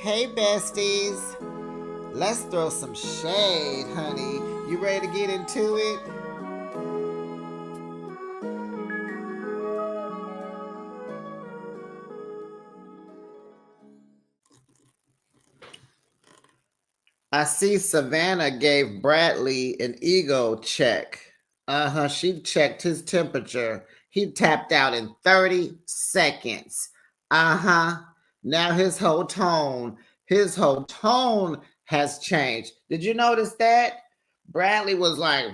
Hey, besties. Let's throw some shade, honey. You ready to get into it? I see Savannah gave Bradley an ego check. She checked his temperature. He tapped out in 30 seconds. Now his whole tone has changed. Did you notice that? Bradley was like,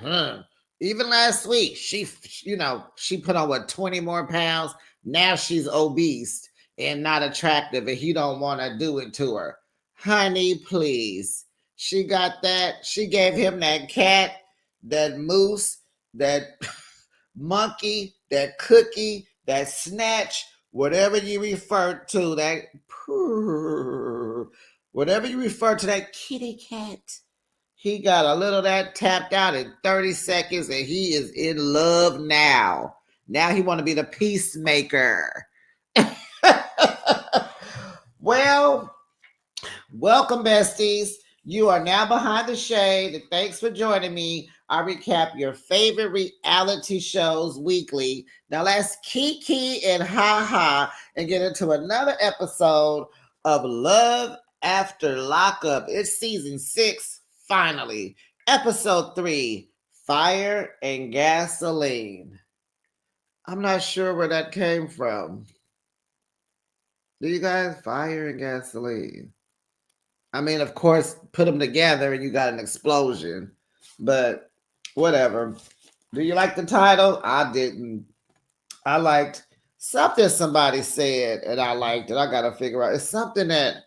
Even last week, she put on what, 20 more pounds. Now she's obese and not attractive, and he don't want to do it to her. Honey, please. She got that. She gave him that cat, that moose, that monkey, that cookie, that snatch, whatever you refer to, whatever you refer to that kitty cat. He got a little of that tapped out in 30 seconds and he is in love now. Now he want to be the peacemaker. Well, welcome, besties. You are now behind the shade, and thanks for joining me. I recap your favorite reality shows weekly. Now let's kiki and ha and get into another episode of Love After Lockup. It's season 6, finally. Episode 3, Fire and Gasoline. I'm not sure where that came from. Do you guys? Fire and gasoline. I mean, of course, put them together and you got an explosion. But whatever. Do you like the title? I didn't. I liked something somebody said and I liked it. I gotta figure out. It's something that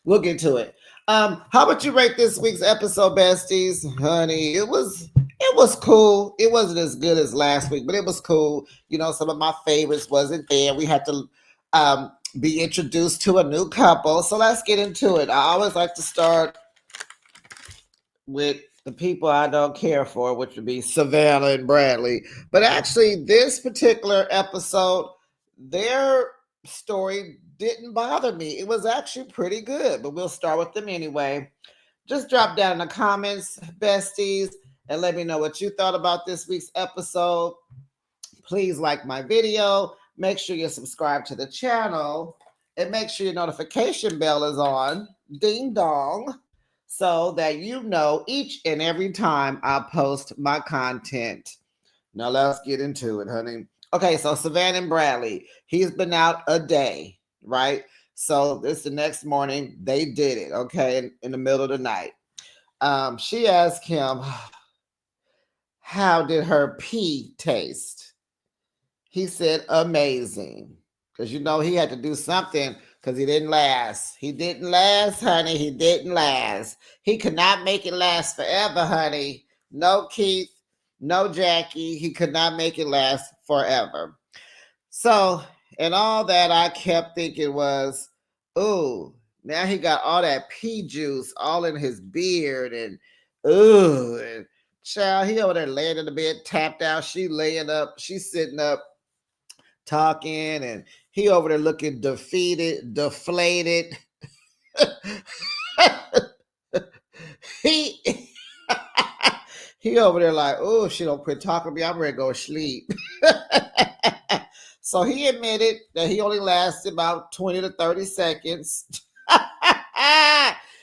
we'll get to it. How about you rate this week's episode, besties? Honey, it was cool. It wasn't as good as last week, but it was cool. You know, some of my favorites wasn't there. We had to be introduced to a new couple. So let's get into it. I always like to start with the people I don't care for, which would be Savannah and Bradley. But actually, this particular episode, their story didn't bother me. It was actually pretty good, but we'll start with them anyway. Just drop down in the comments, besties, and let me know what you thought about this week's episode. Please like my video. Make sure you subscribe to the channel and make sure your notification bell is on. Ding dong. So that you know each and every time I post my content. Now let's get into it, honey. Okay, so Savannah and Bradley, he's been out a day, right? So this the next morning, they did it, okay, in the middle of the night. She asked him, how did her pee taste? He said, amazing. Because you know he had to do something because he didn't last. He didn't last, honey. He didn't last. He could not make it last forever, honey. No Keith, no Jackie. He could not make it last forever. So, and all that I kept thinking was, ooh, now he got all that pea juice all in his beard and ooh, and child, he over there laying in the bed, tapped out. She laying up, she's sitting up talking, and he over there looking defeated, deflated. he he over there like, oh, she don't quit talking to me. I'm ready to go to sleep. So he admitted that he only lasted about 20 to 30 seconds.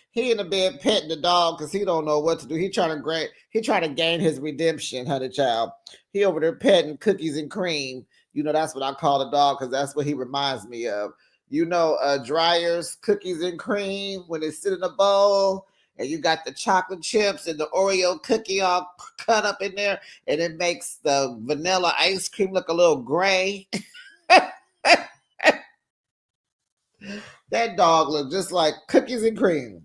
He in the bed petting the dog because he don't know what to do. He trying to gain his redemption, honey child. He over there petting cookies and cream. You know, that's what I call the dog because that's what he reminds me of. You know, Dryer's cookies and cream when they sit in a bowl and you got the chocolate chips and the Oreo cookie all cut up in there and it makes the vanilla ice cream look a little gray. That dog looked just like cookies and cream.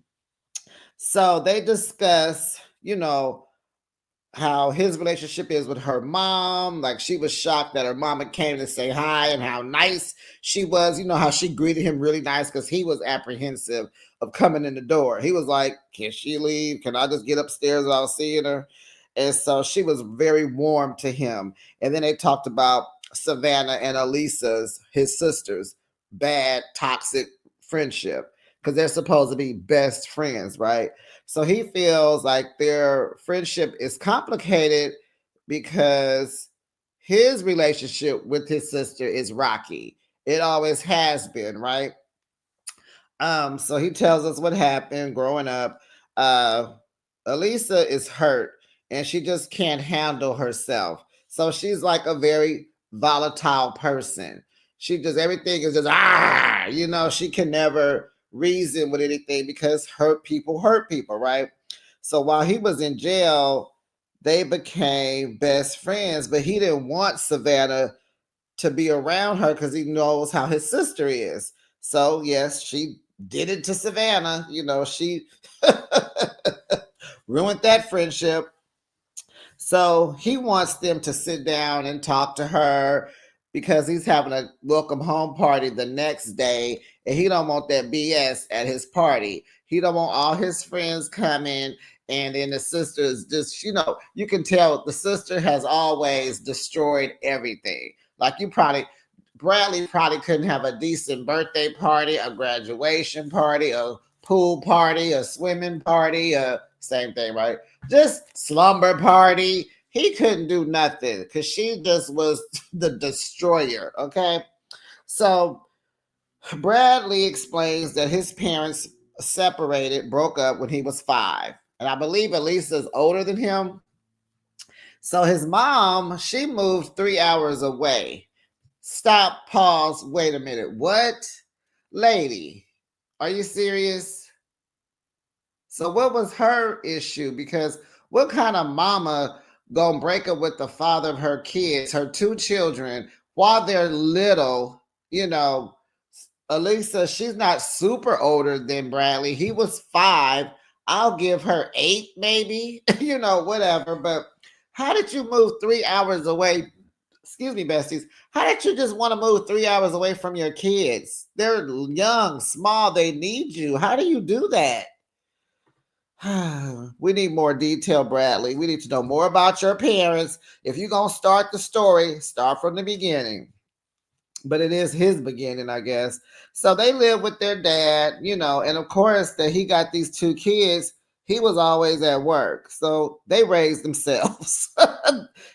So they discuss, you know, how his relationship is with her mom. Like she was shocked that her mama came to say hi and how nice she was. You know how she greeted him really nice because he was apprehensive of coming in the door. He was like, can she leave? Can I just get upstairs without seeing her? And so she was very warm to him. And then they talked about Savannah and Elisa's, his sisters, bad, toxic friendship. because they're supposed to be best friends, right? So he feels like their friendship is complicated because his relationship with his sister is rocky. It always has been, right? So he tells us what happened growing up. Uh, Elisa is hurt and she just can't handle herself. So she's like a very volatile person. She just, everything is just, she can never reason with anything because hurt people, right? So while he was in jail, they became best friends, but he didn't want Savannah to be around her because he knows how his sister is. So yes, she did it to Savannah. She ruined that friendship. So he wants them to sit down and talk to her because he's having a welcome home party the next day, and he don't want that BS at his party. He don't want all his friends coming, and then the sister is just, you can tell the sister has always destroyed everything. Like Bradley probably couldn't have a decent birthday party, a graduation party, a pool party, a swimming party, same thing, right? Just slumber party. He couldn't do nothing because she just was the destroyer. Okay. So Bradley explains that his parents broke up when he was 5. And I believe Elisa's older than him. So his mom, she moved 3 hours away. Stop, pause, wait a minute. What? Lady, are you serious? So what was her issue? Because what kind of mama gonna break up with the father of her kids, her 2 children, while they're little? You know, Elisa, she's not super older than Bradley. He was 5. I'll give her 8, maybe. Whatever. But how did you move 3 hours away? Excuse me, besties. How did you just want to move 3 hours away from your kids? They're young, small. They need you. How do you do that? We need more detail, Bradley. We need to know more about your parents. If you're going to start the story, start from the beginning. But it is his beginning, I guess. So they live with their dad, and of course that he got these 2 kids. He was always at work. So they raised themselves.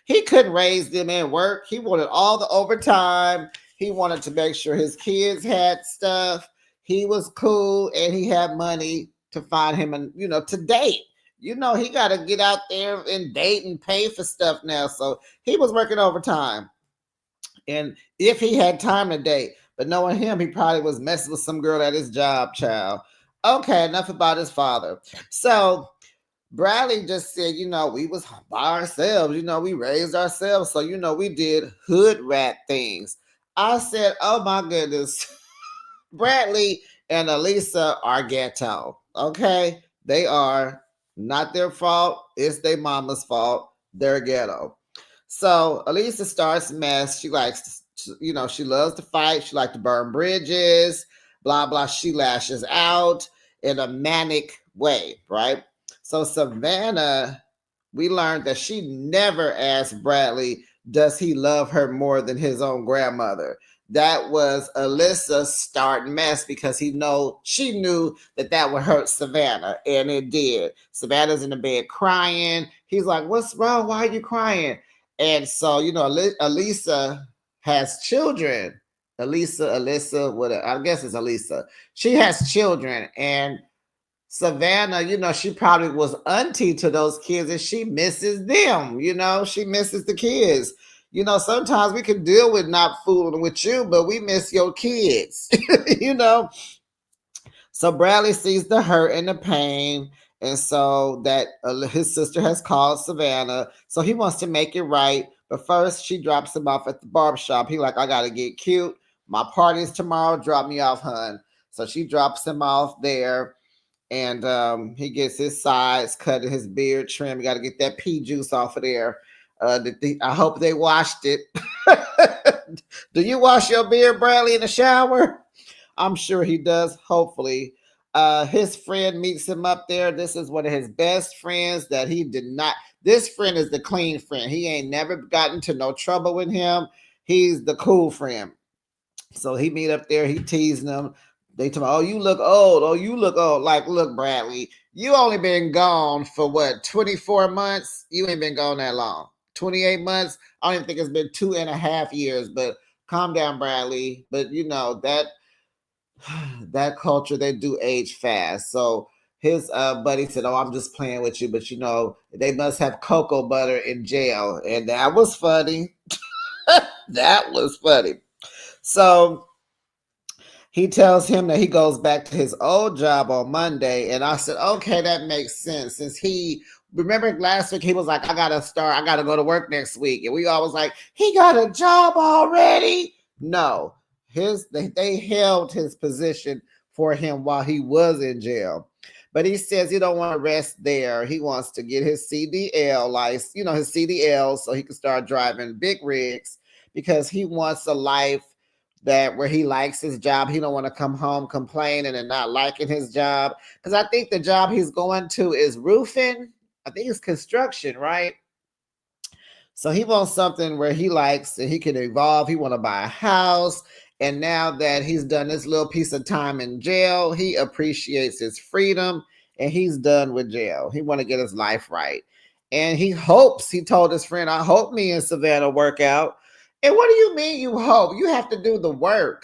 He couldn't raise them at work. He wanted all the overtime. He wanted to make sure his kids had stuff. He was cool and he had money to find him and to date. He got to get out there and date and pay for stuff now. So he was working overtime. And if he had time to date, but knowing him, he probably was messing with some girl at his job, child. Okay, enough about his father. So Bradley just said, we was by ourselves, we raised ourselves. So, we did hood rat things. I said, oh my goodness, Bradley and Elisa are ghetto. Okay. They are not their fault. It's their mama's fault. They're ghetto. So Elisa starts mess. She likes, she loves to fight. She likes to burn bridges, blah, blah. She lashes out in a manic way, right? So Savannah, we learned that she never asked Bradley, does he love her more than his own grandmother? That was Alyssa's start mess because she knew that would hurt Savannah, and it did. Savannah's in the bed crying. He's like, what's wrong? Why are you crying? And so, Elisa has children. Alyssa, whatever. I guess it's Elisa. She has children, and Savannah, she probably was auntie to those kids and she misses them, she misses the kids. Sometimes we can deal with not fooling with you, but we miss your kids, you know. So Bradley sees the hurt and the pain. And so that his sister has called Savannah. So he wants to make it right. But first, she drops him off at the barbershop. He like, I got to get cute. My party's tomorrow. Drop me off, hun. So she drops him off there and he gets his sides cut and his beard trimmed. You got to get that pea juice off of there. I hope they washed it. Do you wash your beard, Bradley, in the shower? I'm sure he does, hopefully. His friend meets him up there. This is one of his best friends that he did not. This friend is the clean friend. He ain't never gotten to no trouble with him. He's the cool friend. So he meet up there. He teasing him. They tell me, oh, you look old. Oh, you look old. Like, look, Bradley, you only been gone for what, 24 months? You ain't been gone that long. 28 months? I don't even think it's been 2.5 years, but calm down, Bradley. But you know, that culture, they do age fast. So his buddy said, oh, I'm just playing with you, but you know, they must have cocoa butter in jail. And that was funny. That was funny. So he tells him that he goes back to his old job on Monday. And I said, okay, that makes sense. Since he, remember last week, he was like, I got to go to work next week. And we all was like, he got a job already? No, they held his position for him while he was in jail. But he says he don't want to rest there. He wants to get his CDL license, his CDL, so he can start driving big rigs because he wants a life that where he likes his job. He don't want to come home complaining and not liking his job. Because I think the job he's going to is roofing. I think it's construction, right? So he wants something where he likes and he can evolve. He want to buy a house. And now that he's done this little piece of time in jail, he appreciates his freedom and he's done with jail. He want to get his life right. And he told his friend, I hope me and Savannah work out. And what do you mean you hope? You have to do the work.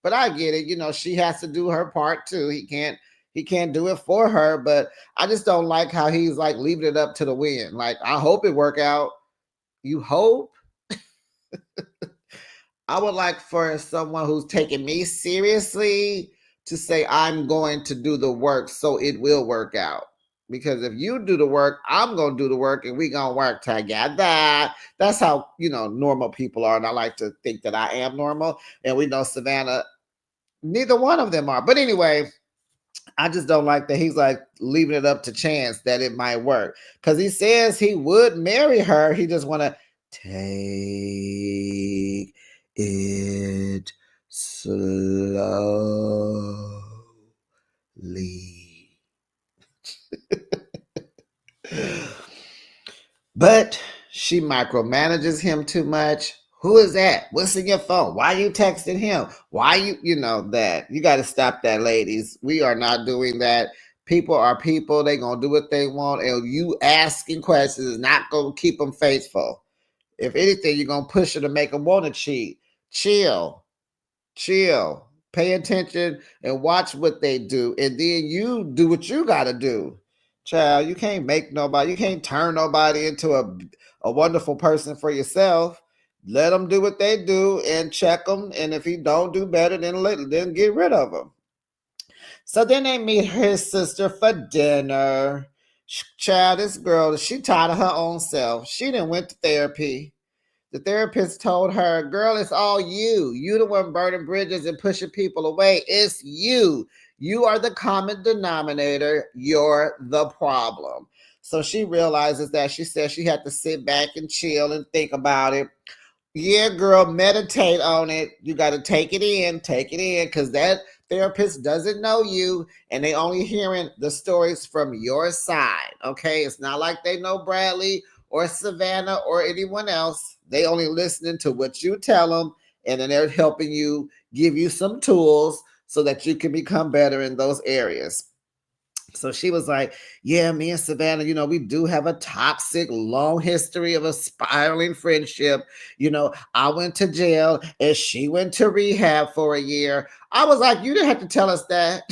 But I get it. She has to do her part too. He can't do it for her. But I just don't like how he's like leaving it up to the wind. Like, I hope it work out. You hope? I would like for someone who's taking me seriously to say, I'm going to do the work so it will work out. Because if you do the work, I'm going to do the work and we going to work together. That's how, normal people are. And I like to think that I am normal. And we know Savannah, neither one of them are. But anyway, I just don't like that he's like leaving it up to chance that it might work. Because he says he would marry her. He just want to take it slowly. But she micromanages him too much. Who is that? What's in your phone? Why are you texting him? Why that? You got to stop that, ladies. We are not doing that. People are people. They going to do what they want. And you asking questions is not going to keep them faithful. If anything, you're going to push her to make them want to cheat. Chill. Pay attention and watch what they do. And then you do what you got to do. Child, you can't turn nobody into a wonderful person for yourself. Let them do what they do and check them. And if he don't do better, then get rid of him. So then they meet his sister for dinner. Child, this girl, she tired of her own self. She done went to therapy. The therapist told her, girl, it's all you. You the one burning bridges and pushing people away. It's you. You are the common denominator. You're the problem. So she realizes that. She says she had to sit back and chill and think about it. Yeah, girl, meditate on it. You got to take it in, because that therapist doesn't know you and they only hearing the stories from your side. Okay, it's not like they know Bradley or Savannah or anyone else. They only listening to what you tell them, and then they're helping you, give you some tools so that you can become better in those areas. So she was like, yeah, me and Savannah, we do have a toxic, long history of a spiraling friendship. I went to jail and she went to rehab for a year. I was like, you didn't have to tell us that.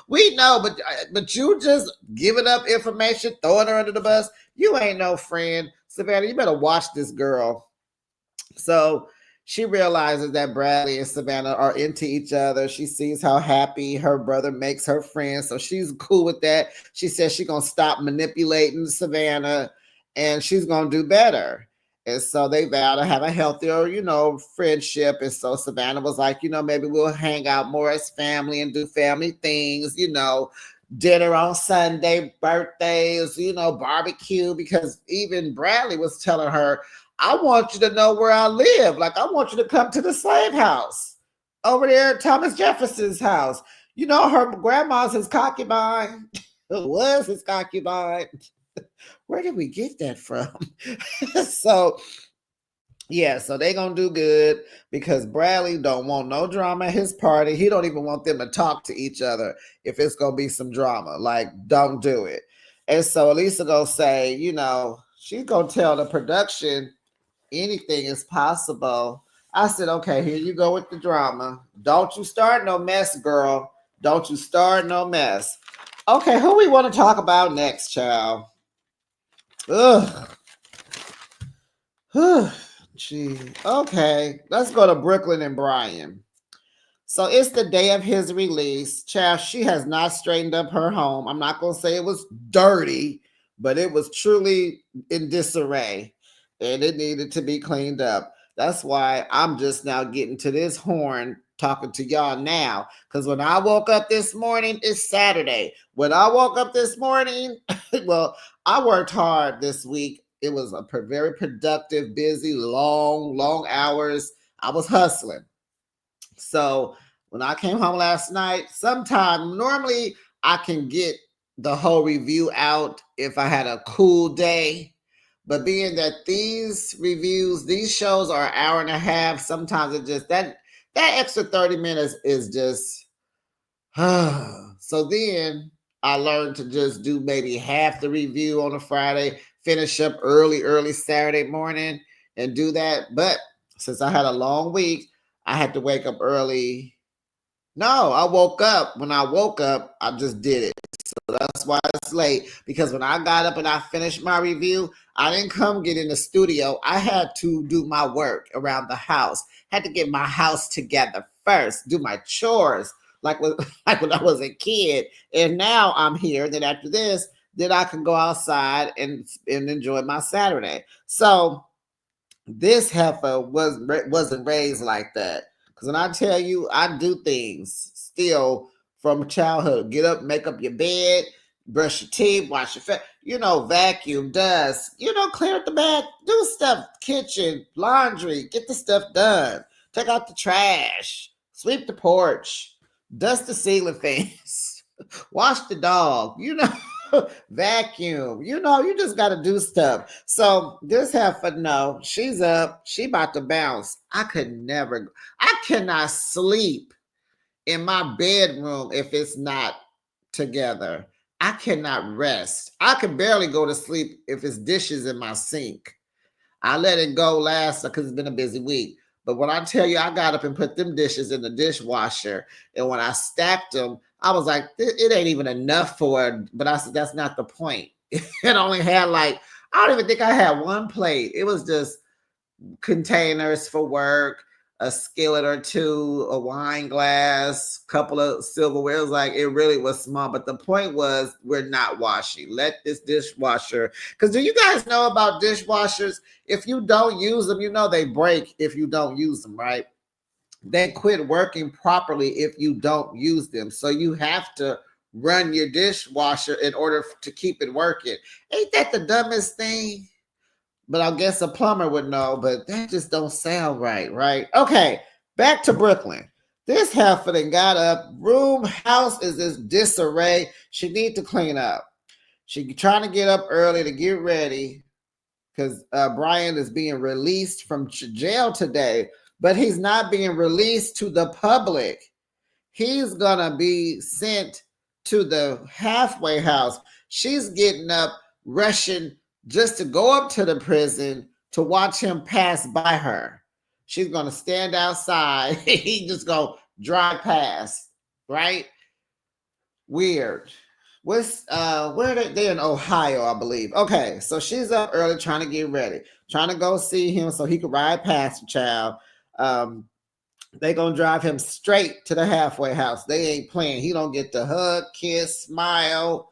We know, but you just giving up information, throwing her under the bus. You ain't no friend. Savannah, you better watch this girl. So she realizes that Bradley and Savannah are into each other. She sees how happy her brother makes her friend. So she's cool with that. She says she's going to stop manipulating Savannah and she's going to do better. And so they vow to have a healthier, friendship. And so Savannah was like, maybe we'll hang out more as family and do family things, dinner on Sunday, birthdays, barbecue. Because even Bradley was telling her, I want you to know where I live. Like, I want you to come to the slave house over there at Thomas Jefferson's house. Her grandma's his concubine. Was his concubine. Where did we get that from? So Yeah, so they gonna do good because Bradley don't want no drama at his party. He don't even want them to talk to each other if it's gonna be some drama. Like, don't do it. And so Elisa gonna say, she's gonna tell the production anything is possible. I said, okay, here you go with the drama. Don't you start no mess, girl. Don't you start no mess. Okay, who we want to talk about next, child? Ugh. Gee. Okay, let's go to Brooklyn and Brian. So it's the day of his release. Child, she has not straightened up her home. I'm not going to say it was dirty, but it was truly in disarray and it needed to be cleaned up. That's why I'm just now getting to this horn talking to y'all now. Because when I woke up this morning, it's Saturday. When I woke up this morning, well, I worked hard this week. It was a very productive, busy, long hours. I was hustling. So when I came home last night, normally I can get the whole review out if I had a cool day. But being that these shows are an hour and a half, sometimes it just that extra 30 minutes is just so then I learned to just do maybe half the review on a Friday, finish up early Saturday morning and do that. But since I had a long week, I had to wake up early. No, I woke up. When I woke up, I just did it. So that's why it's late. Because when I got up and I finished my review, I didn't come get in the studio. I had to do my work around the house. Had to get my house together first, do my chores like when, like when I was a kid. And now I'm here. Then after this, then I can go outside and enjoy my Saturday. So this heifer wasn't raised like that. Because when I tell you, I do things still from childhood. Get up, make up your bed, brush your teeth, wash your face, vacuum, dust, clear up the bed, do stuff, kitchen, laundry, get the stuff done. Take out the trash, sweep the porch, dust the ceiling fans, wash the dog, vacuum. You just got to do stuff. So this heifer, no, she's up. She about to bounce. I cannot sleep in my bedroom if it's not together. I cannot rest. I can barely go to sleep if it's dishes in my sink. I let it go last because it's been a busy week. But when I tell you I got up and put them dishes in the dishwasher, and when I stacked them, I was like, it ain't even enough for it. But I said, that's not the point. It only had I don't even think I had one plate. It was just containers for work, a skillet or two, a wine glass, couple of silverware. It was it really was small. But the point was, we're not washing. Let this dishwasher, because do you guys know about dishwashers? If you don't use them, they break if you don't use them, right? They quit working properly if you don't use them. So you have to run your dishwasher in order to keep it working. Ain't that the dumbest thing? But I guess a plumber would know, but that just don't sound right, right? Okay, back to Brooklyn. This heifer then got up. House is this disarray. She need to clean up. She trying to get up early to get ready because Brian is being released from jail today, but he's not being released to the public. He's gonna be sent to the halfway house. She's getting up, rushing just to go up to the prison to watch him pass by her. She's gonna stand outside. He just gonna drive past, right? Weird. What's where they in Ohio, I believe. Okay, so she's up early trying to get ready, trying to go see him so he could ride past the child. They gonna drive him straight to the halfway house. They ain't playing. He don't get to hug, kiss, smile,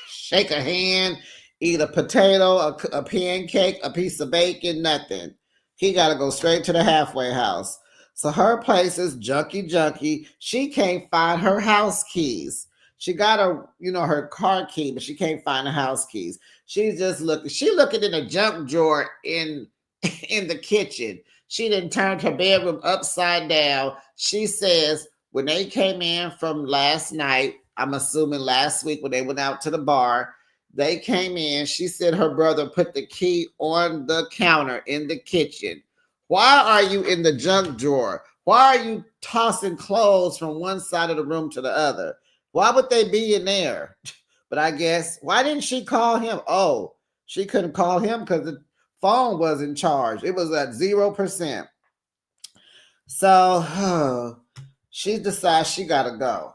shake a hand, eat a potato, a pancake, a piece of bacon, nothing. He got to go straight to the halfway house. So her place is junky. She can't find her house keys. She got her car key, but she can't find the house keys. She's just looking. She looking in a junk drawer in the kitchen. She didn't turn her bedroom upside down. She says when they came in from last night, I'm assuming last week when they went out to the bar, They came in. She said her brother put the key on the counter in the kitchen. Why are you in the junk drawer? Why are you tossing clothes from one side of the room to the other? Why would they be in there? But I guess, why didn't she call him? Oh, she couldn't call him because the phone wasn't charged. It was at 0%. So she decides she gotta go.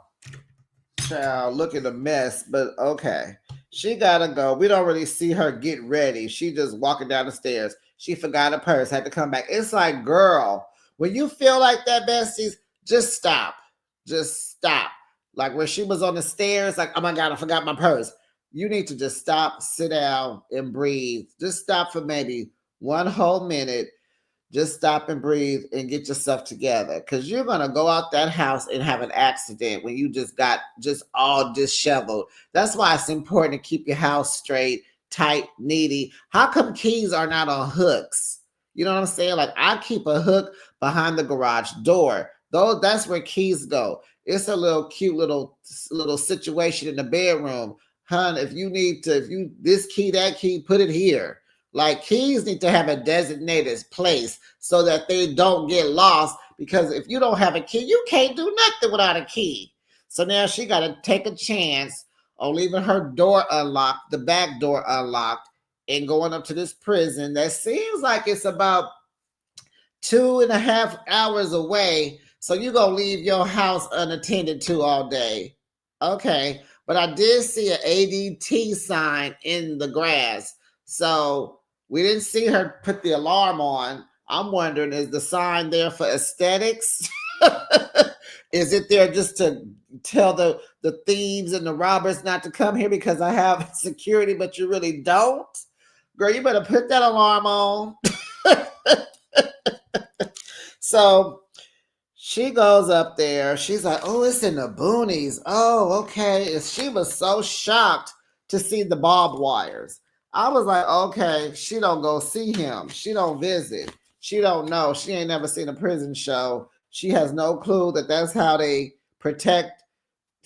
Child, look at the mess, but okay. She gotta go. We don't really see her get ready. She just walking down the stairs. She forgot her purse, had to come back. It's like, girl, when you feel like that, besties, just stop. Just stop. Like when she was on the stairs, like, oh my God, I forgot my purse. You need to just stop, sit down, and breathe. Just stop for maybe one whole minute. Just stop and breathe and get yourself together, because you're going to go out that house and have an accident when you just got just all disheveled. That's why it's important to keep your house straight, tight, needy. How come keys are not on hooks? You know what I'm saying? Like, I keep a hook behind the garage door. Though that's where keys go. It's a little cute little situation in the bedroom. Hun, if you need to, if you this key, that key, put it here. Like, keys need to have a designated place so that they don't get lost, because if you don't have a key, you can't do nothing without a key. So now she got to take a chance on leaving her door unlocked, the back door unlocked, and going up to this prison that seems like it's about 2.5 hours away. So you're going to leave your house unattended to all day. Okay. But I did see an ADT sign in the grass. So we didn't see her put the alarm on. I'm wondering, is the sign there for aesthetics? Is it there just to tell the thieves and the robbers not to come here because I have security, but you really don't? Girl, you better put that alarm on. So she goes up there. She's like, oh, it's in the boonies. Oh, okay. And she was so shocked to see the barbed wires. I was like, okay, she don't go see him. She don't visit. She don't know. She ain't never seen a prison show. She has no clue that that's how they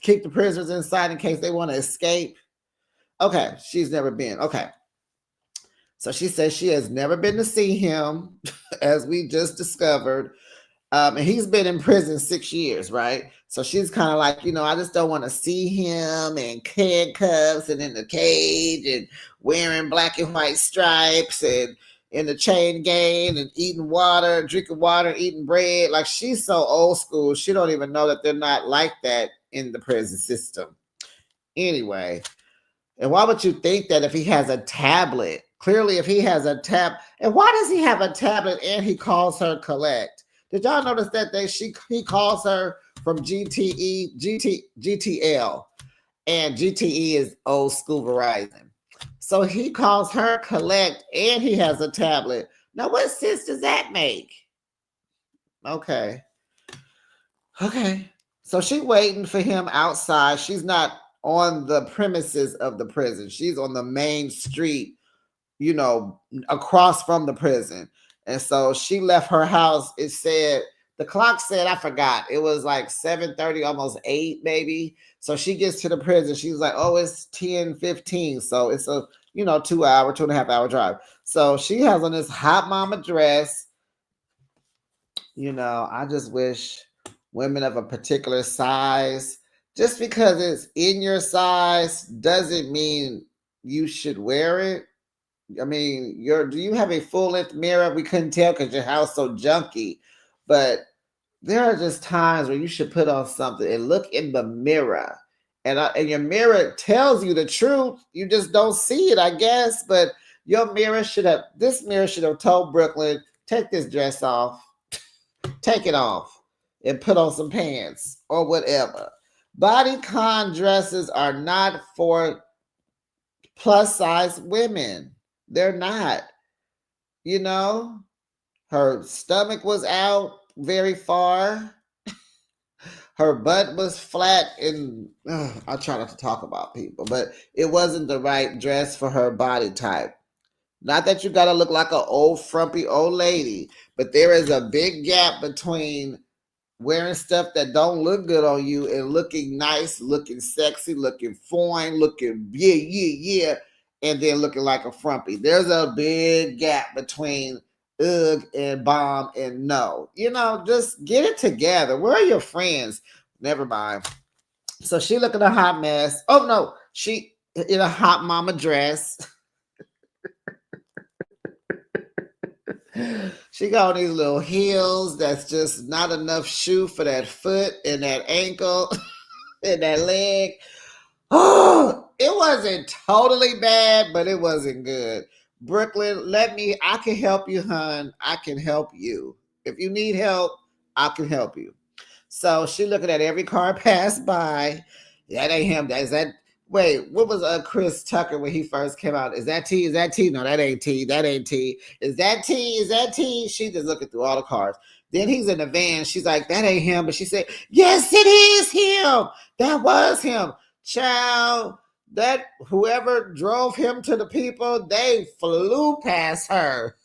keep the prisoners inside in case they want to escape. Okay, she's never been. Okay. So she says she has never been to see him, as we just discovered. And he's been in prison 6 years, right? So she's kind of like, I just don't want to see him in handcuffs and in the cage and wearing black and white stripes and in the chain gang and eating water, drinking water, eating bread. Like, she's so old school. She don't even know that they're not like that in the prison system. Anyway, and why would you think that if he has a tablet? Clearly, if he has a and why does he have a tablet and he calls her collect? Did y'all notice that he calls her from GTL, and GTE is old school Verizon. So he calls her collect and he has a tablet. Now, what sense does that make? Okay. So she's waiting for him outside. She's not on the premises of the prison. She's on the main street, across from the prison. And so she left her house. The clock said, I forgot. It was like 7:30, almost 8, maybe. So she gets to the prison. She's like, oh, it's 10:15. So it's a, 2.5 hour drive. So she has on this hot mama dress. I just wish women of a particular size, just because it's in your size doesn't mean you should wear it. I mean, do you have a full length mirror? We couldn't tell because your house so junky. But there are just times where you should put on something and look in the mirror. And your mirror tells you the truth. You just don't see it, I guess. But this mirror should have told Brooklyn, take this dress off. Take it off and put on some pants or whatever. Bodycon dresses are not for plus size women. They're not. Her stomach was out very far. Her butt was flat, and I try not to talk about people, but it wasn't the right dress for her body type. Not that you got to look like an old frumpy old lady, but there is a big gap between wearing stuff that don't look good on you and looking nice, looking sexy, looking fine, looking yeah, and then looking like a frumpy. There's a big gap between ugh and bomb and no. Just get it together. Where are your friends? Never mind. So she looking a hot mess. Oh no, she in a hot mama dress. She got on these little heels that's just not enough shoe for that foot and that ankle and that leg. Oh, it wasn't totally bad, but it wasn't good. Brooklyn, I can help you, hon. I can help you. If you need help, I can help you. So she looking at every car pass by. That ain't him. Is that wait, what was Chris Tucker when he first came out? Is that T? Is that T? No, that ain't T. That ain't T. Is that T? Is that T? She just looking through all the cars. Then he's in the van. She's like, that ain't him. But she said, yes, it is him. That was him. Child, that whoever drove him to the people, they flew past her.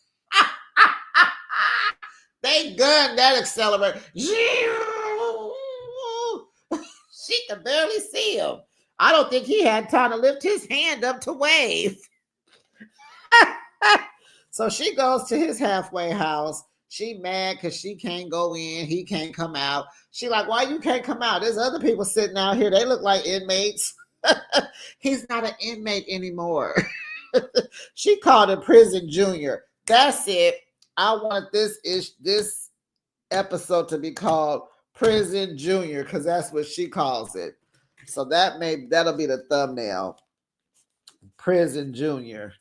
They gunned that accelerator. She could barely see him. I don't think he had time to lift his hand up to wave. So she goes to his halfway house. She mad because she can't go in. He can't come out. She like, why you can't come out? There's other people sitting out here. They look like inmates. He's not an inmate anymore. She called him Prison Junior. That's it. I want this episode to be called Prison Junior because that's what she calls it. So that'll be the thumbnail. Prison Junior.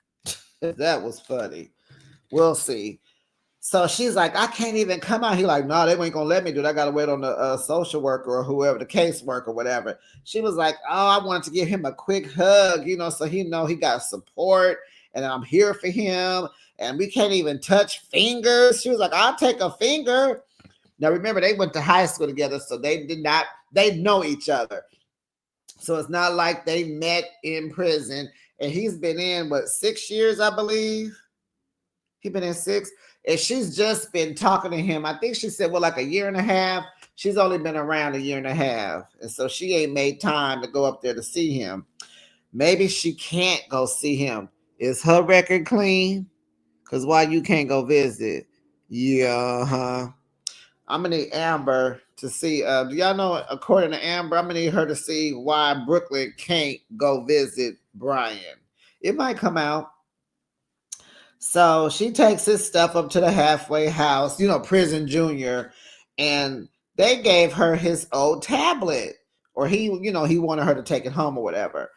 That was funny. We'll see. So she's like, I can't even come out. He like, no, they ain't gonna let me do it. I gotta wait on the social worker or whoever, the caseworker, whatever. She was like, oh, I wanted to give him a quick hug, so he got support and I'm here for him. And we can't even touch fingers. She was like, I'll take a finger. Now remember, they went to high school together, so they know each other. So it's not like they met in prison. And he's been in 6 years, I believe. He's been in 6. And she's just been talking to him. I think she said, like a year and a half. She's only been around a year and a half. And so she ain't made time to go up there to see him. Maybe she can't go see him. Is her record clean? Because why you can't go visit? Yeah, huh? I'm going to need Amber to see. Do y'all know, according to Amber, I'm going to need her to see why Brooklyn can't go visit Brian. It might come out. So she takes his stuff up to the halfway house, Prison Junior, and they gave her his old tablet, or he wanted her to take it home or whatever.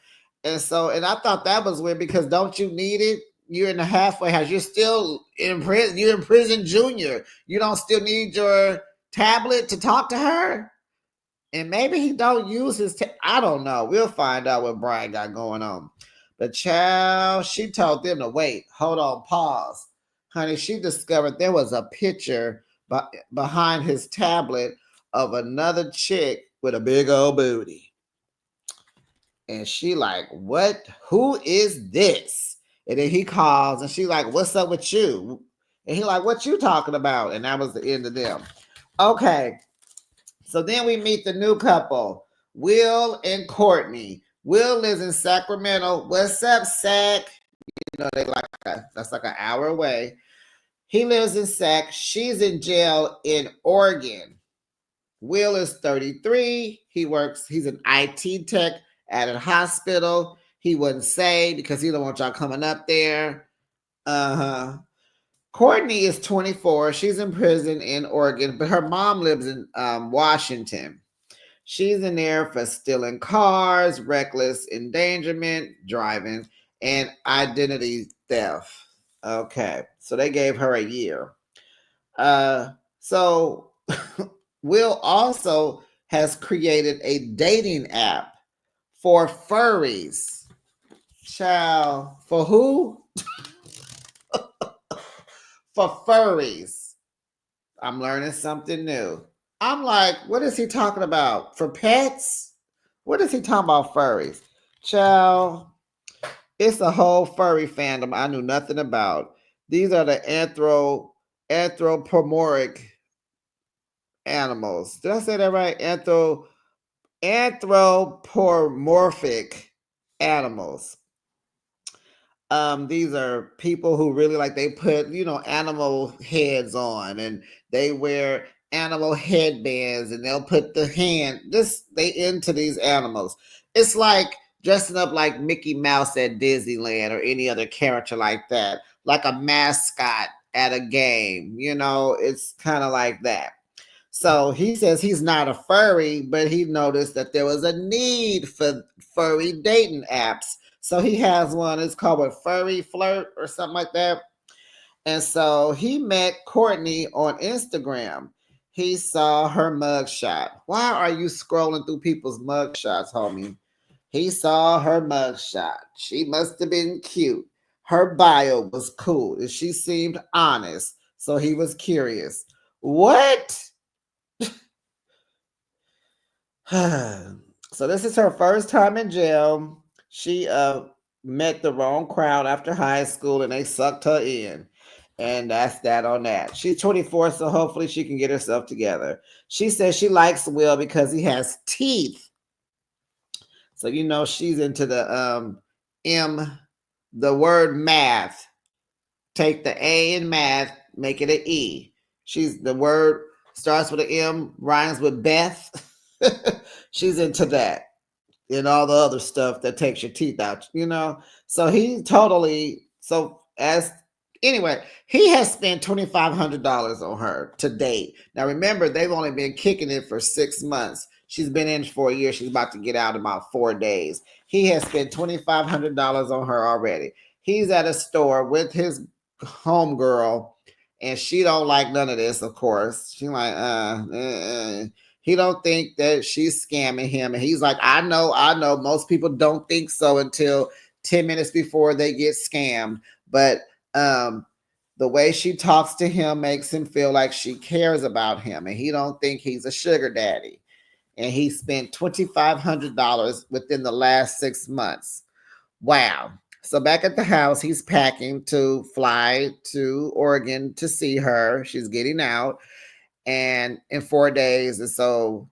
And I thought that was weird because don't you need it? You're in the halfway house. You're still in prison. You're in Prison Junior. You don't still need your tablet to talk to her? And maybe he don't use his I don't know. We'll find out what Brian got going on. But child, she told them to wait. Hold on, pause. Honey, she discovered there was a picture behind his tablet of another chick with a big old booty. And she like, what? Who is this? And then he calls and she like, what's up with you? And he like, what you talking about? And that was the end of them. Okay. So then we meet the new couple, Will and Courtney. Will lives in Sacramento. What's up, Sac? They that's like an hour away. He lives in Sac. She's in jail in Oregon. Will is 33. He's an IT tech at a hospital. He wouldn't say because he don't want y'all coming up there. Courtney is 24. She's in prison in Oregon, but her mom lives in Washington. She's in there for stealing cars, reckless endangerment, driving, and identity theft. Okay, so they gave her a year. So Will also has created a dating app for furries. Child, for who? For furries. I'm learning something new. I'm like, what is he talking about? For pets? What is he talking about, furries? Child, it's a whole furry fandom I knew nothing about. These are the anthropomorphic animals. Did I say that right? Anthropomorphic animals. These are people who really like they put, animal heads on, and they wear animal headbands, and they'll put the hand this they into these animals. It's like dressing up like Mickey Mouse at Disneyland or any other character like that, like a mascot at a game. It's kind of like that. So he says he's not a furry, but he noticed that there was a need for furry dating apps. So he has one. It's called a Furry Flirt or something like that. And so he met Courtney on Instagram. He saw her mugshot. Why are you scrolling through people's mugshots, homie? He saw her mugshot. She must have been cute. Her bio was cool, and she seemed honest. So he was curious. What? So this is her first time in jail. She met the wrong crowd after high school, and they sucked her in. And that's that on that. She's 24, so hopefully she can get herself together. She says she likes Will because he has teeth. So she's into the word math. Take the A in math, make it an E. The word starts with an M, rhymes with Beth. She's into that and all the other stuff that takes your teeth out. So anyway, he has spent $2,500 on her to date. Now remember, they've only been kicking it for 6 months. She's been in for a year. She's about to get out in about 4 days. He has spent $2,500 on her already. He's at a store with his homegirl, and she don't like none of this, of course. She like, He don't think that she's scamming him. And he's like, I know. Most people don't think so until 10 minutes before they get scammed. But the way she talks to him makes him feel like she cares about him. And he don't think he's a sugar daddy. And he spent $2,500 within the last 6 months. Wow. So back at the house, he's packing to fly to Oregon to see her. She's getting out and in 4 days. And so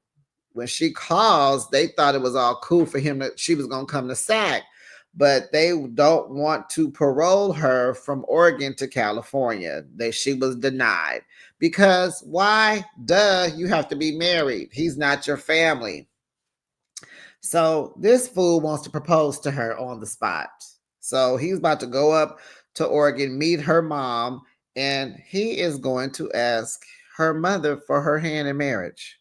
when she calls, they thought it was all cool for him that she was going to come to SAC, but they don't want to parole her from Oregon to California. She was denied because why? Duh, you have to be married. He's not your family. So this fool wants to propose to her on the spot. So he's about to go up to Oregon, meet her mom, and he is going to ask her mother for her hand in marriage.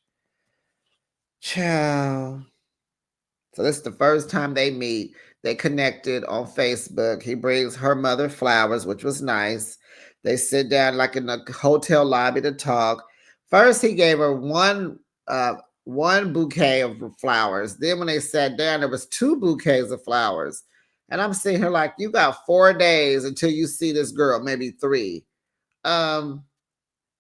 Ciao. So this is the first time they meet. They connected on Facebook. He brings her mother flowers, which was nice. They sit down like in a hotel lobby to talk. First, he gave her one bouquet of flowers. Then when they sat down, there was 2 bouquets of flowers. And I'm sitting here like, you got 4 days until you see this girl, maybe 3.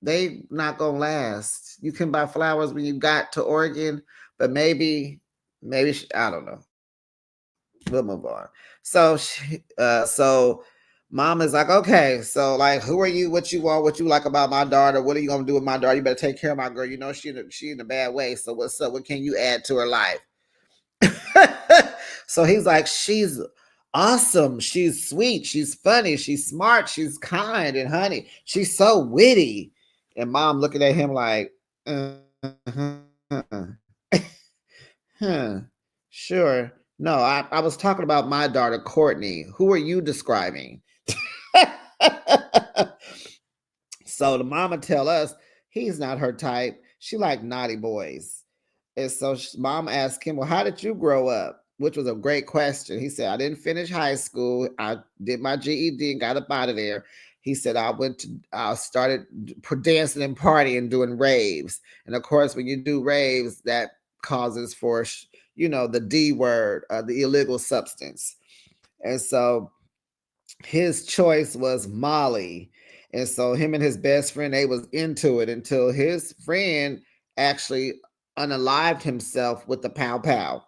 They not gonna last. You can buy flowers when you got to Oregon, but maybe I don't know. We'll move on. So mom is like, okay, so like, who are you? What you want? What you like about my daughter? What are you gonna do with my daughter? You better take care of my girl. She in a bad way. So what's up? What can you add to her life? So he's like, she's awesome. She's sweet. She's funny. She's smart. She's kind. And honey, she's so witty. And mom looking at him like, huh, sure. No, I was talking about my daughter, Courtney. Who are you describing? So the mama tell us he's not her type. She like naughty boys. And so mom asked him, well, how did you grow up? Which was a great question. He said, I didn't finish high school. I did my GED and got up out of there. He said, I started dancing and partying, doing raves. And of course, when you do raves, that causes for, the D word, the illegal substance. And so his choice was Molly. And so him and his best friend, they was into it until his friend actually unalived himself with the pow pow.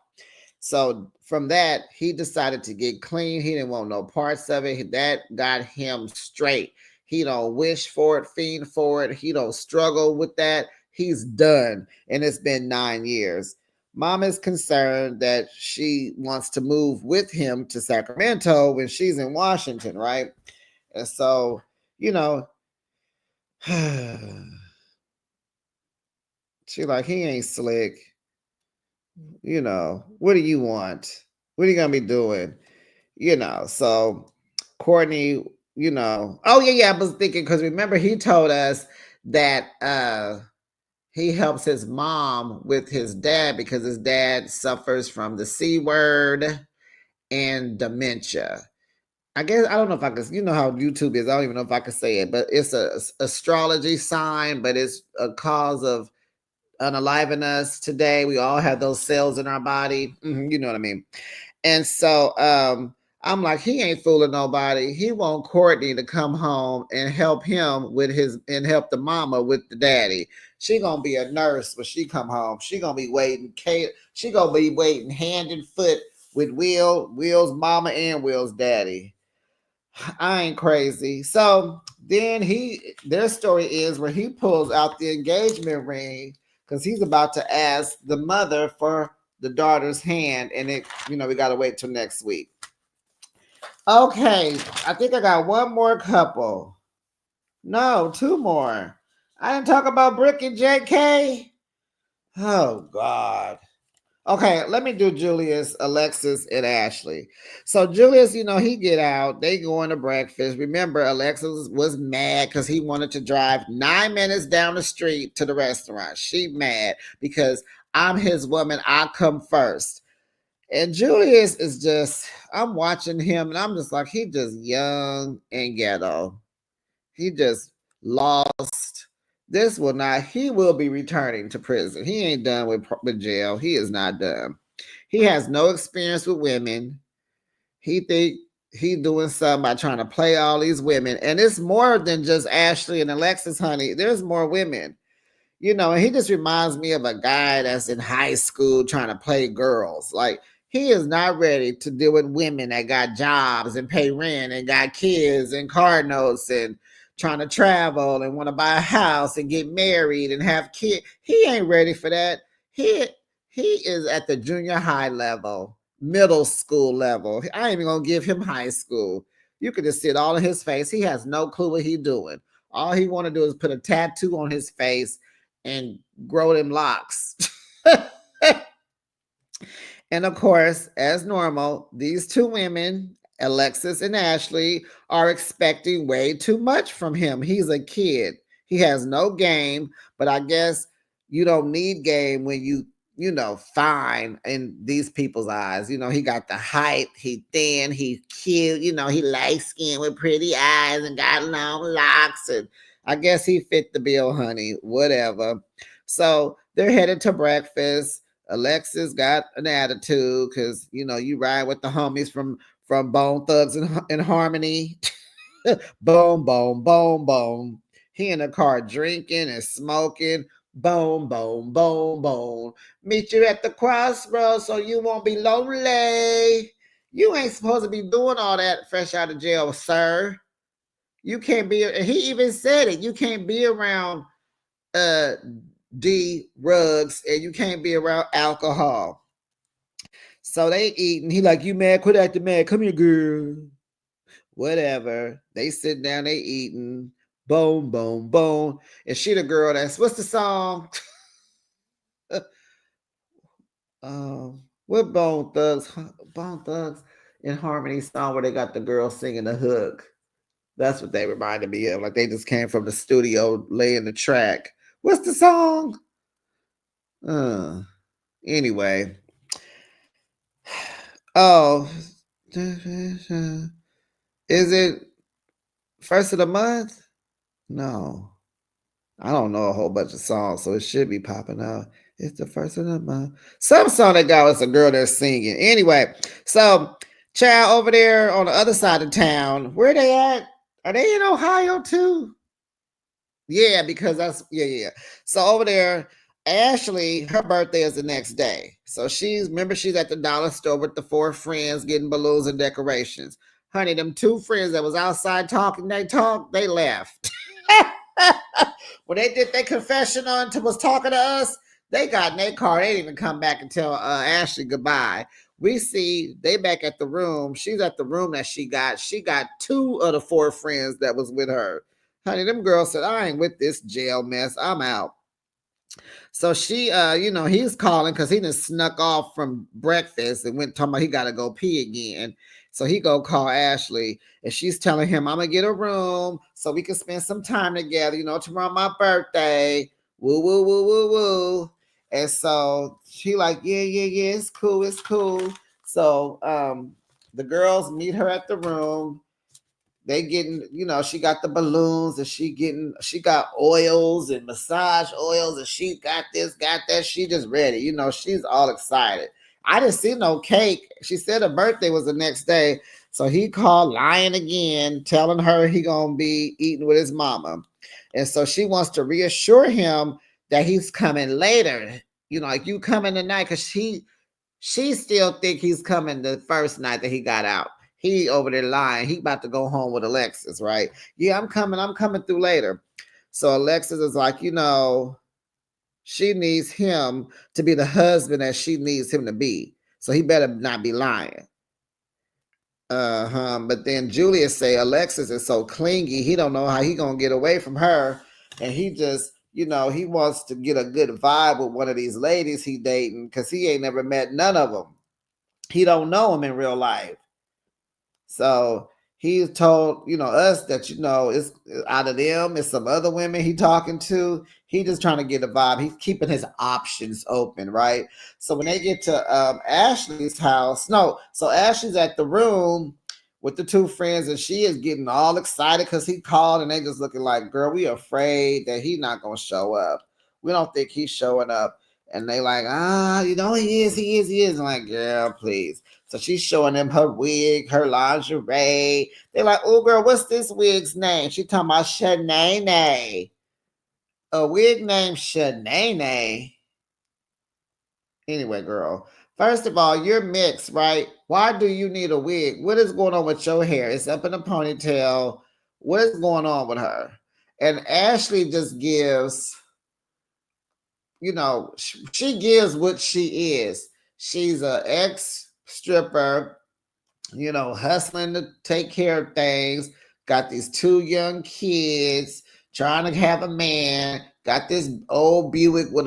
So from that, he decided to get clean. He didn't want no parts of it. That got him straight. He don't wish for it, fiend for it. He don't struggle with that. He's done, and it's been 9 years. Mom is concerned that she wants to move with him to Sacramento when she's in Washington, right? And so, you know, she like, he ain't slick. What do you want? What are you gonna be doing? So Courtney, oh yeah, I was thinking, because remember he told us that he helps his mom with his dad because his dad suffers from the C word and dementia. I guess I don't know if I could, how YouTube is. I don't even know if I could say it, but it's a astrology sign, but it's a cause of unaliving us today. We all have those cells in our body. You know what I mean? And so I'm like, he ain't fooling nobody. He want Courtney to come home and help him with and help the mama with the daddy. She gonna be a nurse when she come home. She gonna be waiting. She gonna be waiting hand and foot with Will's mama and Will's daddy. I ain't crazy. So then their story is where he pulls out the engagement ring because he's about to ask the mother for the daughter's hand, and we got to wait till next week. Okay, I think I got one more couple. No, two more. I didn't talk about Brick and JK. Oh God. Okay, let me do Julius, Alexis, and Ashley. So Julius, he get out. They going to breakfast. Remember, Alexis was mad because he wanted to drive 9 minutes down the street to the restaurant. She mad because I'm his woman. I come first. And Julius is just, I'm watching him, and I'm just like, he just young and ghetto. He just lost. He will be returning to prison. He ain't done with jail. He is not done. He has no experience with women. He think he doing something by trying to play all these women. And it's more than just Ashley and Alexis, honey. There's more women. And he just reminds me of a guy that's in high school trying to play girls. Like, he is not ready to deal with women that got jobs and pay rent and got kids and car notes and trying to travel and want to buy a house and get married and have kids. He ain't ready for that. He is at the junior high level, middle school level. I ain't even gonna give him high school. You could just see it all in his face. He has no clue what he's doing. All he want to do is put a tattoo on his face and grow them locks. And of course, as normal, these two women, Alexis and Ashley, are expecting way too much from him. He's a kid. He has no game, but I guess you don't need game when fine in these people's eyes. He got the height, he thin, he cute, he light skinned with pretty eyes and got long locks. And I guess he fit the bill, honey, whatever. So they're headed to breakfast. Alexis got an attitude because you ride with the homies from Bone Thugs and Harmony. Boom, boom, boom, boom. He in the car drinking and smoking. Boom, boom, boom, boom. Meet you at the crossroads so you won't be lonely. You ain't supposed to be doing all that fresh out of jail, sir. You can't be. He even said it. You can't be around D rugs and you can't be around alcohol. So they eating. He like, you mad? Quit acting mad. Come here, girl. Whatever. They sit down, they eating. Boom, boom, boom. And she the girl that's, what's the song? What Bone Thugs in Harmony song where they got the girl singing the hook. That's what they reminded me of. Like they just came from the studio laying the track. What's the song? Anyway. Oh, is it first of the month? No, I don't know a whole bunch of songs, so it should be popping out. It's the first of the month. Some song they got was a girl that's singing. Anyway, so child over there on the other side of town, where they at? Are they in Ohio too? Yeah, because yeah. So over there, Ashley, her birthday is the next day. So she's at the dollar store with the 4 friends getting balloons and decorations. Honey, them 2 friends that was outside talking, they left. When they did their confessional and was talking to us, they got in their car. They didn't even come back and tell Ashley goodbye. We see they back at the room. She's at the room that she got. She got 2 of the 4 friends that was with her. Honey, them girls said, I ain't with this jail mess. I'm out. So she, he's calling because he just snuck off from breakfast and went talking about he got to go pee again. So he go call Ashley and she's telling him, I'm going to get a room so we can spend some time together. Tomorrow my birthday. Woo, woo, woo, woo, woo. And so she like, yeah, it's cool, it's cool. So the girls meet her at the room. They getting, she got the balloons and she got oils and massage oils and she got this, got that. She just ready. She's all excited. I didn't see no cake. She said her birthday was the next day. So he called lying again, telling her he gonna be eating with his mama. And so she wants to reassure him that he's coming later. Like you coming tonight, because she still think he's coming the first night that he got out. He over there lying. He about to go home with Alexis, right? Yeah, I'm coming through later. So Alexis is like, she needs him to be the husband that she needs him to be. So he better not be lying. But then Julia say Alexis is so clingy. He don't know how he gonna get away from her. And he just, he wants to get a good vibe with one of these ladies he dating because he ain't never met none of them. He don't know them in real life. So he told, us that, it's out of them, it's some other women he talking to. He just trying to get a vibe. He's keeping his options open, right? So when they get to Ashley's house, so Ashley's at the room with the 2 friends and she is getting all excited because he called and they just looking like, girl, we afraid that he's not going to show up. We don't think he's showing up. And they like, he is. I'm like, girl, please. So she's showing them her wig, her lingerie. They're like, oh, girl, what's this wig's name? She talking about Shanae. A wig named Shanae. Anyway, girl, first of all, you're mixed, right? Why do you need a wig? What is going on with your hair? It's up in a ponytail. What is going on with her? And Ashley just gives, she gives what she is. She's an ex-stripper, hustling to take care of things, got these 2 young kids, trying to have a man, got this old Buick with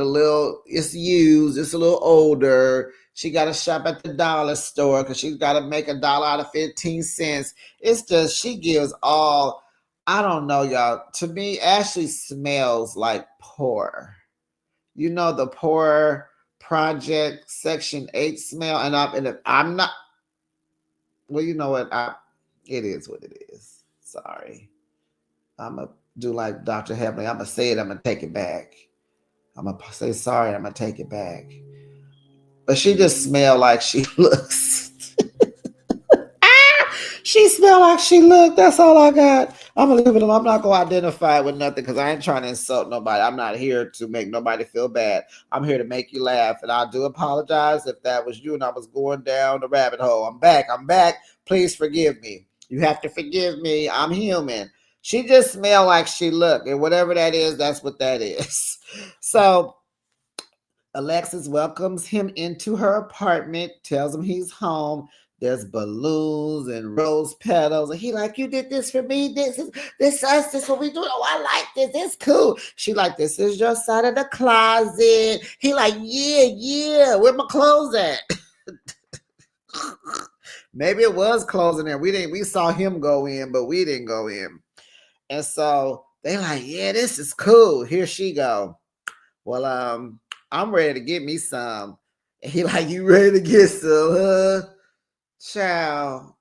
it's used, it's a little older. She got to shop at the dollar store because she's got to make $1 out of 15 cents. It's just, she gives all, I don't know, y'all. To me, Ashley smells like poor. The poor project Section 8 smell. And I'm not, well, you know what? It is what it is. Sorry. I'm going to do like Dr. Heavenly. I'm going to say it. I'm going to take it back. I'm going to say sorry. I'm going to take it back. But she just smell like she looks. She smell like she looked. That's all I got. I'm going to leave it alone. I'm not going to identify with nothing because I ain't trying to insult nobody. I'm not here to make nobody feel bad. I'm here to make you laugh. And I do apologize if that was you and I was going down the rabbit hole. I'm back. Please forgive me. You have to forgive me. I'm human. She just smelled like she looked. And whatever that is, that's what that is. So Alexis welcomes him into her apartment, tells him he's home. There's balloons and rose petals. And he like, you did this for me. This us. This what we do. Oh, I like this. It's cool. She like, this is your side of the closet. He like, yeah. Where my clothes at? Maybe it was clothes in there. We saw him go in, but we didn't go in. And so they like, yeah, this is cool. Here she go. Well, I'm ready to get me some. And he like, you ready to get some, huh? Child.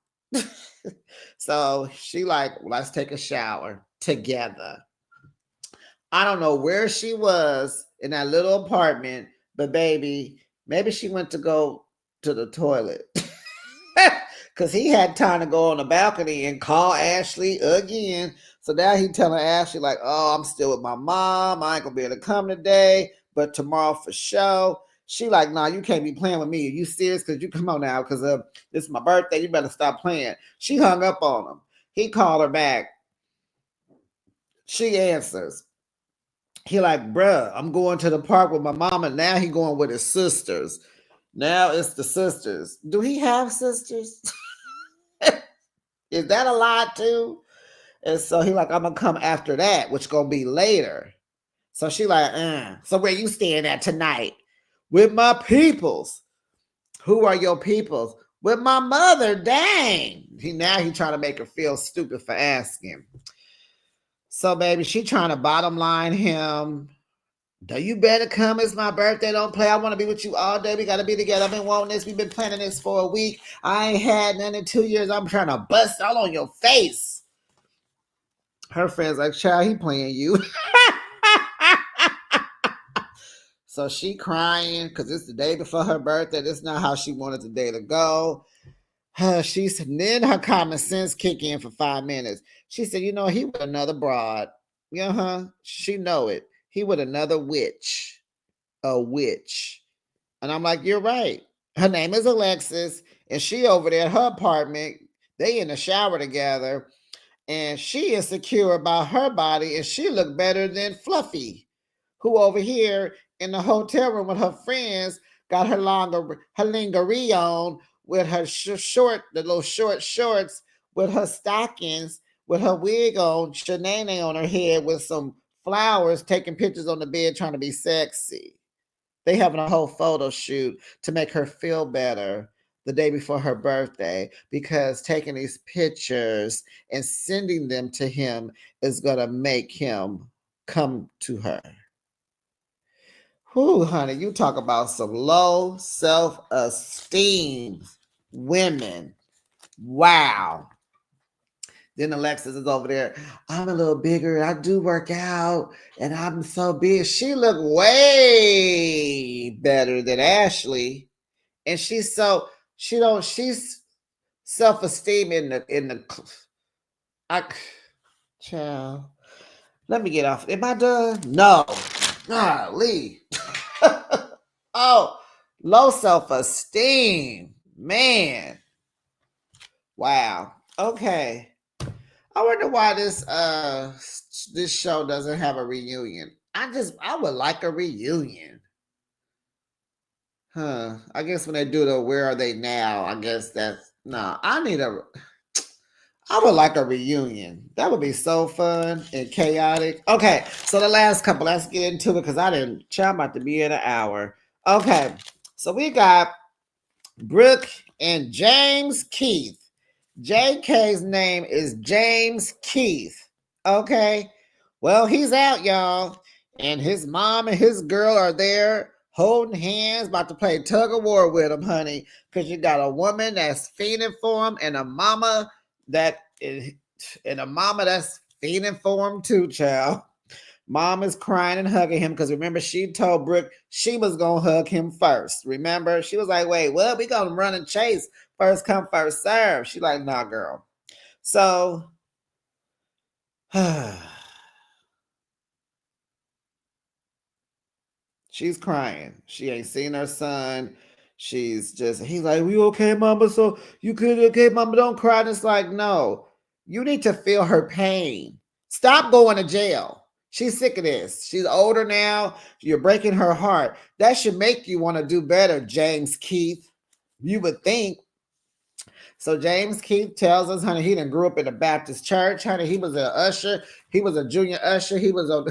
So she like, let's take a shower together. I don't know where she was in that little apartment, but baby, maybe she went to go to the toilet. Because he had time to go on the balcony and call Ashley again. So now he telling Ashley like, oh, I'm still with my mom. I ain't going to be able to come today, but tomorrow for sure. She like, nah, you can't be playing with me. Are you serious? Because you come on now because this is my birthday. You better stop playing. She hung up on him. He called her back. She answers. He like, bruh, I'm going to the park with my mama. Now he going with his sisters. Now it's the sisters. Do he have sisters? Is that a lie too? And so he like, I'm gonna come after that, which gonna be later. So she like, so where you staying at tonight? With my peoples. Who are your peoples? With my mother. Dang. He trying to make her feel stupid for asking. So baby, she trying to bottom line him. You better come. It's my birthday. Don't play. I want to be with you all day. We got to be together. I've been wanting this. We've been planning this for a week. I ain't had none in 2 years. I'm trying to bust all on your face. Her friend's like, child, he playing you. So she crying because it's the day before her birthday. This is not how she wanted the day to go. Then her common sense kick in for 5 minutes. She said, you know, he with another broad. She know it. He with another witch. A witch. And I'm like, you're right. Her name is Alexis, and she over there at her apartment. They in the shower together, and she is secure about her body, and she look better than Fluffy, who over here in the hotel room with her friends got her lingerie on with her the little short shorts, with her stockings, with her wig on, Shanae on her head with some flowers, taking pictures on the bed, trying to be sexy. They having a whole photo shoot to make her feel better the day before her birthday, because taking these pictures and sending them to him is going to make him come to her. Whoo, honey, you talk about some low self-esteem women. Wow. Then Alexis is over there. I'm a little bigger. I do work out, and I'm so big. She look way better than Ashley, and she's self-esteem in the. Child. Let me get off. Am I done? No. Golly. Oh, low self-esteem, man. Wow. Okay. I wonder why this show doesn't have a reunion. I would like a reunion. I guess when they do the Where Are They Now, I guess that's no. I would like a reunion. That would be so fun and chaotic. Okay, so the last couple, let's get into it because I'm about to be in an hour. Okay, so we got Brooke and James Keith. JK's name is James Keith. Okay. Well, he's out, y'all. And his mom and his girl are there holding hands, about to play tug of war with him, honey. Because you got a woman that's fiending for him and a mama that's fiending for him too, child. Mom is crying and hugging him because remember, she told Brooke she was going to hug him first. Remember? She was like, wait, well, we going to run and chase. First come, first serve. She like, nah, girl. So, she's crying. She ain't seen her son. He's like, we okay, mama? So you could, okay, mama, don't cry. And it's like, no, you need to feel her pain. Stop going to jail. She's sick of this. She's older now. You're breaking her heart. That should make you want to do better, James Keith. You would think. So James Keith tells us, honey, he done grew up in the Baptist church, honey. He was an usher. He was a junior usher. He was in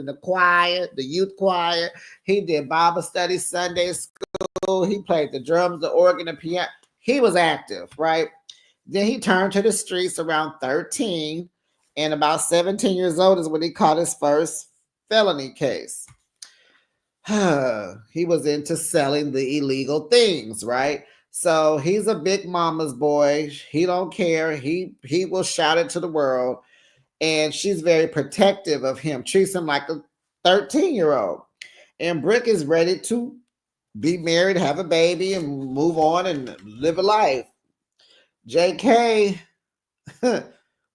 the choir, the youth choir. He did Bible study, Sunday school. He played the drums, the organ, the piano. He was active, right? Then he turned to the streets around 13, and about 17 years old is when he caught his first felony case. He was into selling the illegal things, right? So he's a big mama's boy. He don't care. He will shout it to the world. And she's very protective of him, treats him like a 13-year-old. And Brooke is ready to be married, have a baby, and move on and live a life. JK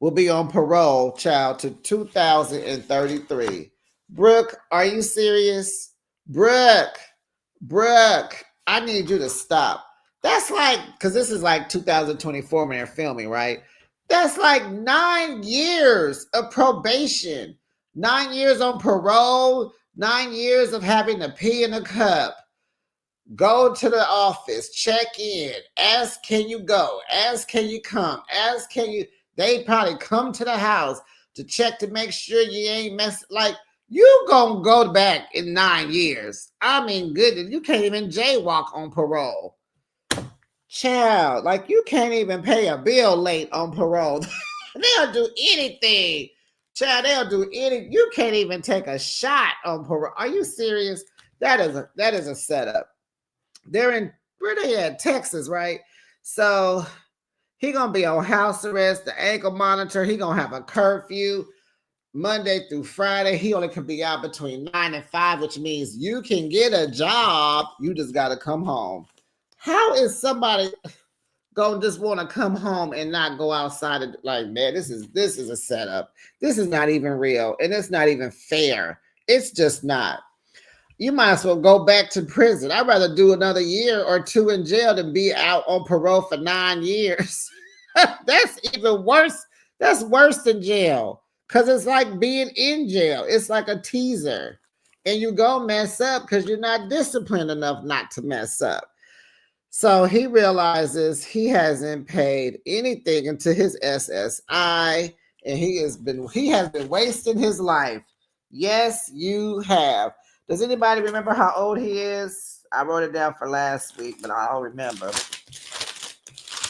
will be on parole, child, to 2033. Brooke, are you serious? Brooke, I need you to stop. That's like, because this is like 2024 when they're filming, right? That's like 9 years of probation 9 years on parole, 9 years of having to pee in a cup. Go to the office, check in, ask, can you go? Ask, can you come? Ask, can you? They probably come to the house to check to make sure you ain't mess. Like, you gonna go back in 9 years. I mean, goodness, you can't even jaywalk on parole. Child, like, you can't even pay a bill late on parole. They'll do anything. Child, they'll do any. You can't even take a shot on parole. Are you serious? That is a setup. They're in, where they at? Texas, right? So he gonna be on house arrest, the ankle monitor. He gonna have a curfew Monday through Friday. He only can be out between 9 and 5, which means you can get a job. You just gotta come home. How is somebody gonna just want to come home and not go outside? And, like, man, this is a setup. This is not even real, and it's not even fair. It's just not. You might as well go back to prison. I'd rather do another year or two in jail than be out on parole for 9 years. That's even worse. That's worse than jail, because it's like being in jail. It's like a teaser, and you go mess up because you're not disciplined enough not to mess up. So he realizes he hasn't paid anything into his SSI, and he has been wasting his life. Yes, you have. Does anybody remember how old he is? I wrote it down for last week, but I don't remember.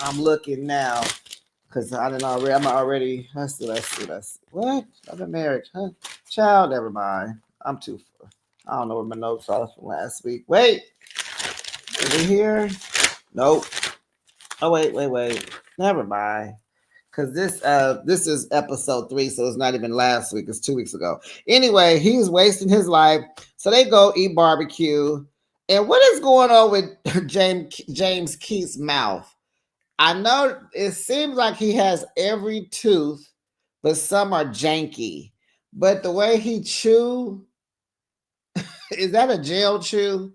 I'm looking now because I didn't already. I'm already. Let's see. What? I've been married, huh? Child, never mind. I'm too. I don't know where my notes are from last week. Wait, is it here? Nope. Oh, wait. Never mind. Because this is episode 3, so it's not even last week. It's 2 weeks ago. Anyway, he's wasting his life. So they go eat barbecue. And what is going on with James Keith's mouth? I know it seems like he has every tooth, but some are janky. But the way he chew, is that a jail chew?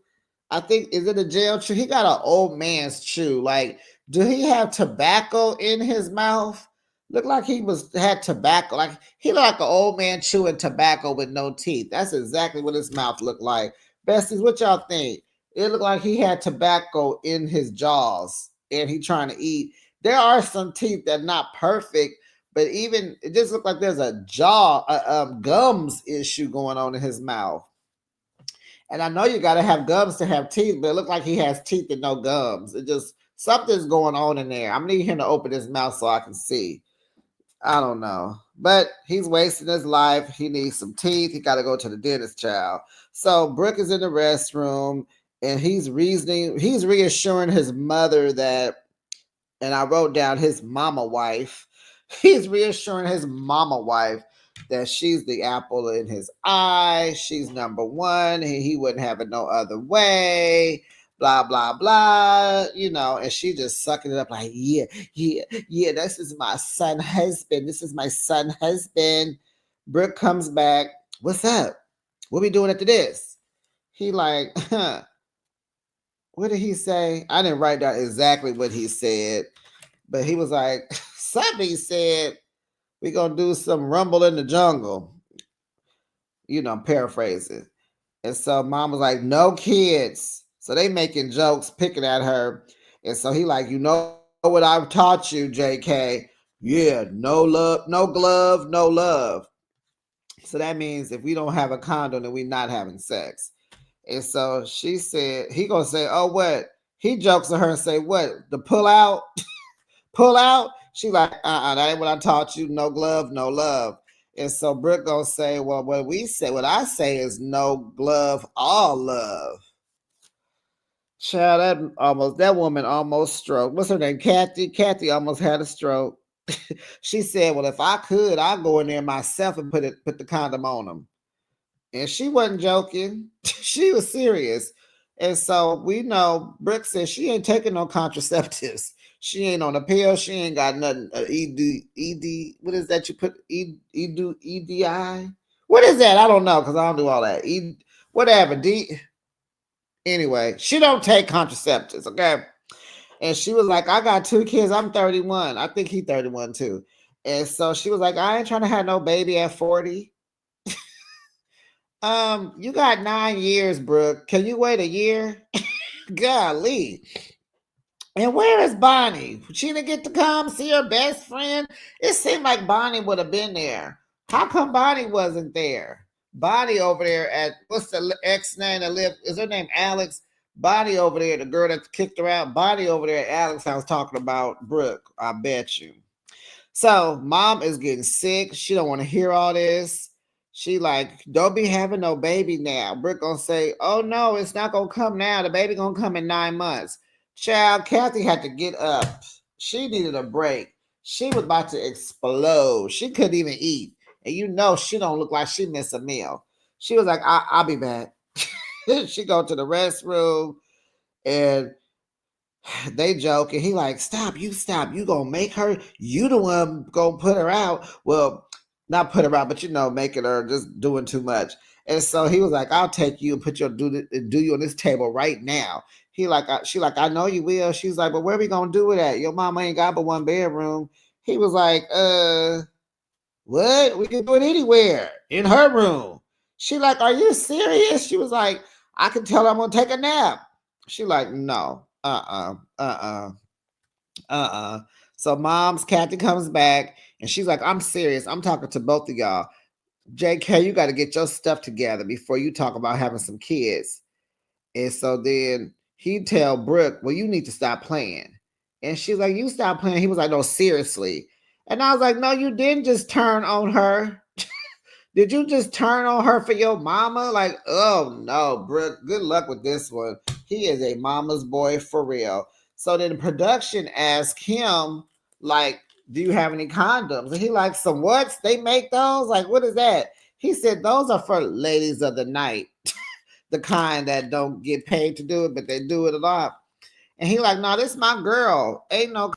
I think, is it a jail chew? He got an old man's chew. Like, do he have tobacco in his mouth? Look like he had tobacco. Like, he looked like an old man chewing tobacco with no teeth. That's exactly what his mouth looked like. Besties, what y'all think? It looked like he had tobacco in his jaws and he trying to eat. There are some teeth that are not perfect, but even it just looked like there's a gums issue going on in his mouth. And I know you got to have gums to have teeth, but it looked like he has teeth and no gums. It just, something's going on in there. I'm needing him to open his mouth so I can see. I don't know. But he's wasting his life. He needs some teeth. He got to go to the dentist, child. So Brooke is in the restroom and he's reassuring his mother that, and I wrote down his mama wife. He's reassuring his mama wife that she's the apple in his eye. She's number one. He wouldn't have it no other way. Blah, blah, blah. And she just sucking it up like, yeah, this is my son husband. This is my son husband. Brooke comes back. What's up? What we doing after this? He like, what did he say? I didn't write down exactly what he said, but he was like, somebody said, we're going to do some rumble in the jungle. I'm paraphrasing. And so mom was like, no kids. So they making jokes, picking at her. And so he like, you know what I've taught you, JK? Yeah, no love, no glove, no love. So that means if we don't have a condom, then we're not having sex. And so she said, he gonna say, oh, what? He jokes at her and say, what? The pull out? Pull out? She like, that ain't what I taught you. No glove, no love. And so Brooke gonna say, well, what I say is no glove, all love. Child, that woman almost stroked. What's her name? Kathy. Kathy almost had a stroke. She said, well, if I could, I'd go in there myself and put the condom on him. And she wasn't joking. She was serious. And so we know Brooke says she ain't taking no contraceptives. She ain't on a pill. She ain't got nothing. ED. What is that you put? EDI? What is that? I don't know because I don't do all that. Whatever. Anyway, she don't take contraceptives, okay? And she was like, I got 2 kids. I'm 31. I think he's 31 too. And so she was like, I ain't trying to have no baby at 40. You got 9 years, Brooke. Can you wait a year? Golly. And where is Bonnie? She didn't get to come see her best friend. It seemed like Bonnie would have been there. How come Bonnie wasn't there? Bonnie over there at what's the ex name that lived? Is her name Alex? Bonnie over there, the girl that kicked her out. Bonnie over there, Alex. I was talking about Brooke. I bet you. So mom is getting sick. She don't want to hear all this. She like, don't be having no baby now. Brooke gonna say, oh no, it's not gonna come now. The baby gonna come in 9 months. Child, Kathy had to get up. She needed a break. She was about to explode. She couldn't even eat. And you know she don't look like she missed a meal. She was like, I'll be back. She go to the restroom and they joke and he like, stop, you gonna make her, you the one gonna put her out. Well, not put her out, but making her just doing too much. And so he was like, I'll take you and put your do you on this table right now. She like, I know you will. She's like, but where we gonna do it at? Your mama ain't got but one bedroom. He was like, what? We can do it anywhere in her room. She like, are you serious? She was like, I can tell her I'm gonna take a nap. She like, no, uh-uh. So mom's Kathy comes back and she's like, I'm serious. I'm talking to both of y'all. JK, you got to get your stuff together before you talk about having some kids. And so then he tell Brooke, well, you need to stop playing. And she's like, you stop playing. He was like, no, seriously. And I was like, no, you didn't just turn on her. Did you just turn on her for your mama? Like, oh no, Brooke, good luck with this one. He is a mama's boy for real. So then production asked him, like, do you have any condoms? And he like, some what's? They make those? Like, what is that? He said, those are for ladies of the night. The kind that don't get paid to do it, but they do it a lot. And he like, no, this is my girl. Ain't no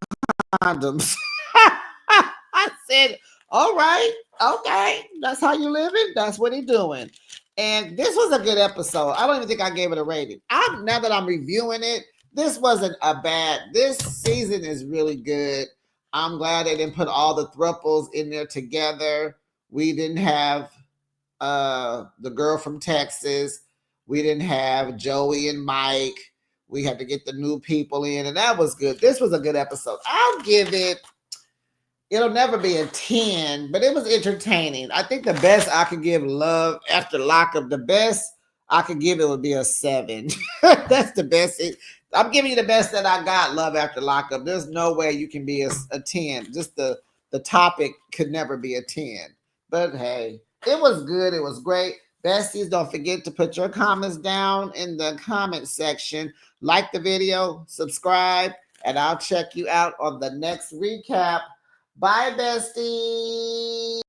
condoms. I said, all right, okay, that's how you living. That's what he doing. And this was a good episode. I don't even think I gave it a rating. Now that I'm reviewing it, this wasn't a bad. This season is really good. I'm glad they didn't put all the thruples in there together. We didn't have the girl from Texas. We didn't have Joey and Mike. We had to get the new people in, and that was good. This was a good episode. I'll give it, it'll never be a 10, but it was entertaining. I think the best I could give Love After Lockup, the best I could give it would be a 7. That's the best. I'm giving you the best that I got, Love After Lockup. There's no way you can be a 10. Just the topic could never be a 10. But hey, it was good. It was great. Besties, don't forget to put your comments down in the comment section. Like the video, subscribe, and I'll check you out on the next recap. Bye, bestie.